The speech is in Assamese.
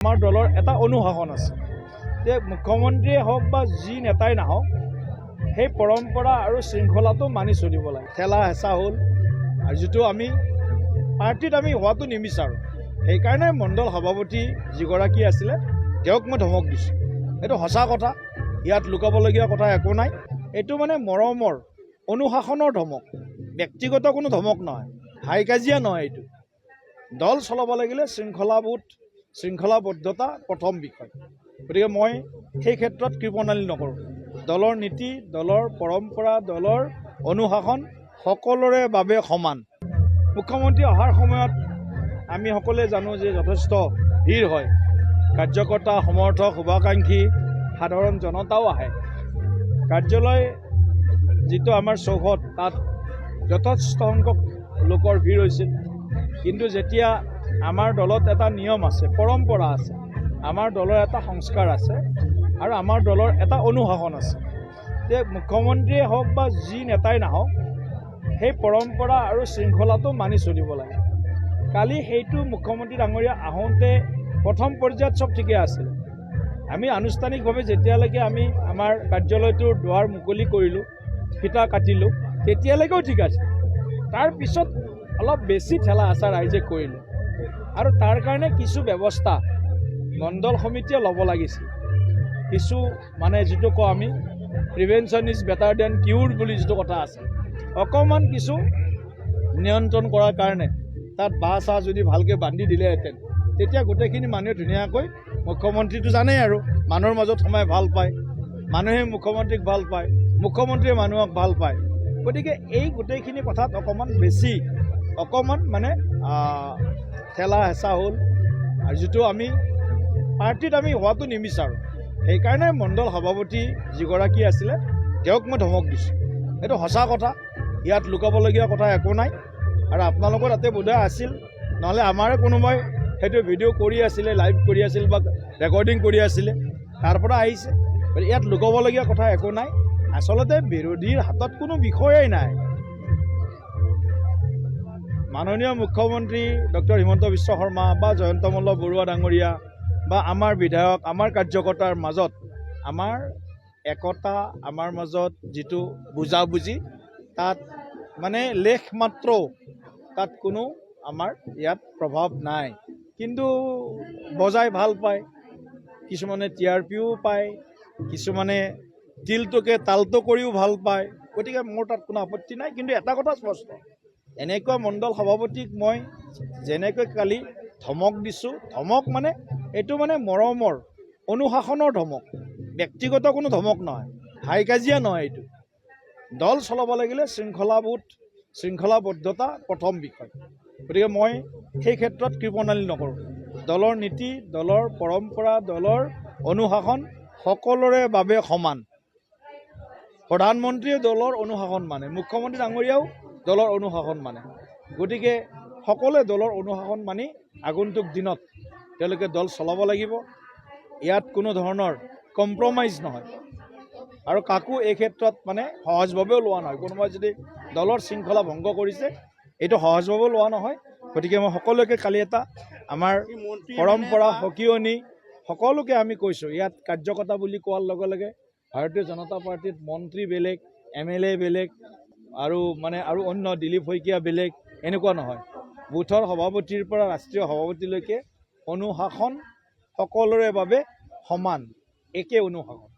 আমাৰ দলৰ এটা অনুশাসন আছে যে মুখ্যমন্ত্ৰীয়ে হওক বা যি নেতাই নাহক সেই পৰম্পৰা আৰু শৃংখলাটো মানি চলিব লাগে। ঠেলা হেঁচা হ'ল আৰু যিটো আমি পাৰ্টিত আমি হোৱাটো নিবিচাৰোঁ, সেইকাৰণে মণ্ডল সভাপতি যিগৰাকী আছিলে তেওঁক মই ধমক দিছোঁ। এইটো সঁচা কথা, ইয়াত লুকাবলগীয়া কথা একো নাই। এইটো মানে মৰমৰ অনুশাসনৰ ধমক, ব্যক্তিগত কোনো ধমক নহয়, হাই কাজিয়া নহয়। এইটো দল চলাব লাগিলে শৃংখলাবদ্ধতা প্ৰথম বিষয়। গতিকে মই সেই ক্ষেত্ৰত কৃপণালী নকৰোঁ। দলৰ নীতি, দলৰ পৰম্পৰা, দলৰ অনুশাসন সকলোৰে বাবে সমান। মুখ্যমন্ত্ৰী অহাৰ সময়ত আমি সকলোৱে জানো যে যথেষ্ট ভিৰ হয়, কাৰ্যকৰ্তা, সমৰ্থক, শুভাকাংক্ষী, সাধাৰণ জনতাও আহে। কাৰ্যালয় যিটো আমাৰ চৌহদ, তাত যথেষ্ট সংখ্যক লোকৰ ভিৰ হৈছিল। কিন্তু যেতিয়া আমাৰ দলত এটা নিয়ম আছে, পৰম্পৰা আছে, আমাৰ দলৰ এটা সংস্কাৰ আছে আৰু আমাৰ দলৰ এটা অনুশাসন আছে যে মুখ্যমন্ত্ৰীয়ে হওক বা যি নেতাই নাহক সেই পৰম্পৰা আৰু শৃংখলাটো মানি চলিব লাগে। কালি সেইটো মুখ্যমন্ত্ৰী ডাঙৰীয়া আহোঁতে প্ৰথম পৰ্যায়ত চব ঠিকে আছিল। আমি আনুষ্ঠানিকভাৱে যেতিয়ালৈকে আমি আমাৰ কাৰ্যালয়টোৰ দুৱাৰ মুকলি কৰিলোঁ, ফিটা কাটিলোঁ, তেতিয়ালৈকেও ঠিক আছে। তাৰপিছত অলপ বেছি ঠেলা হেঁচা ৰাইজে কৰিলে আৰু তাৰ কাৰণে কিছু ব্যৱস্থা মণ্ডল সমিতিয়ে ল'ব লাগিছিল। কিছু মানে যিটো কওঁ আমি প্ৰিভেনশ্যন ইজ বেটাৰ দেন কিউৰ বুলি যিটো কথা আছে, অকণমান কিছু নিয়ন্ত্ৰণ কৰাৰ কাৰণে তাত বাঁহ চাহ যদি ভালকৈ বান্ধি দিলেহেঁতেন, তেতিয়া গোটেইখিনি মানুহে ধুনীয়াকৈ, মুখ্যমন্ত্ৰীটো জানেই আৰু মানুহৰ মাজত সোমাই ভাল পায়, মানুহে মুখ্যমন্ত্ৰীক ভাল পায়, মুখ্যমন্ত্ৰীয়ে মানুহক ভাল পায়। গতিকে এই গোটেইখিনি কথাত অকণমান মানে ঠেলা হেঁচা হ'ল আৰু যিটো আমি পাৰ্টিত আমি হোৱাটো নিবিচাৰোঁ। সেইকাৰণে মণ্ডল সভাপতি যিগৰাকী আছিলে তেওঁক মই ধমক দিছোঁ। এইটো সঁচা কথা, ইয়াত লুকাবলগীয়া কথা একো নাই। আৰু আপোনালোকৰ তাতে বোধহয় আছিল, নহ'লে আমাৰে কোনোবাই সেইটো ভিডিঅ' কৰি আছিলে, লাইভ কৰি আছিল বা ৰেকৰ্ডিং কৰি আছিলে, তাৰ পৰা আহিছে। ইয়াত লুকাবলগীয়া কথা একো নাই। আচলতে বিৰোধীৰ হাতত কোনো বিষয়েই নাই। মাননীয় মুখ্যমন্ত্ৰী ডক্টৰ হিমন্ত বিশ্ব শৰ্মা বা জয়ন্ত মল্ল বৰুৱা ডাঙৰীয়া বা আমাৰ বিধায়ক, আমাৰ কাৰ্যকৰ্তাৰ মাজত আমাৰ একতা, আমাৰ মাজত যিটো বুজাবুজি, তাত মানে লেখ মাত্ৰ তাত কোনো আমাৰ ইয়াত প্ৰভাৱ নাই। কিন্তু বজাই ভাল পায়, কিছুমানে TRPও পায়, কিছুমানে তিলটোকে তালটো কৰিও ভাল পায়। গতিকে মোৰ তাত কোনো আপত্তি নাই। কিন্তু এটা কথা স্পষ্ট, এনেকুৱা মণ্ডল সভাপতিক মই যেনেকৈ কালি ধমক দিছোঁ, ধমক মানে এইটো মানে মৰমৰ অনুশাসনৰ ধমক, ব্যক্তিগত কোনো ধমক নহয়, হাই কাজিয়া নহয়। এইটো দল চলাব লাগিলে শৃংখলাবদ্ধতা প্ৰথম বিষয়। গতিকে মই সেই ক্ষেত্ৰত কৃপণালী নকৰোঁ। দলৰ নীতি, দলৰ পৰম্পৰা, দলৰ অনুশাসন সকলোৰে বাবে সমান। প্ৰধানমন্ত্ৰীয়ে দলৰ অনুশাসন মানে, মুখ্যমন্ত্ৰী ডাঙৰীয়াও দলৰ অনুশাসন মানে। গতিকে সকলোৱে দলৰ অনুশাসন মানি আগন্তুক দিনত তেওঁলোকে দল চলাব লাগিব। ইয়াত কোনো ধৰণৰ কম্প্ৰমাইজ নহয় আৰু কাকো এই ক্ষেত্ৰত মানে সহজভাৱেও লোৱা নহয়। কোনোবাই যদি দলৰ শৃংখলা ভংগ কৰিছে, এইটো সহজভাৱেও লোৱা নহয়। গতিকে মই সকলোকে কালি এটা আমাৰ পৰম্পৰা সকিয়নি সকলোকে আমি কৈছোঁ, ইয়াত কাৰ্যকৰ্তা বুলি কোৱাৰ লগে লগে ভাৰতীয় জনতা পাৰ্টিত মন্ত্ৰী বেলেগ, MLA বেলেগ আৰু অন্য দিলীপ শইকীয়া বেলেগ, এনেকুৱা নহয়। বুথৰ সভাপতিৰ পৰা ৰাষ্ট্ৰীয় সভাপতিলৈকে অনুশাসন সকলোৰে বাবে সমান, একে অনুশাসন।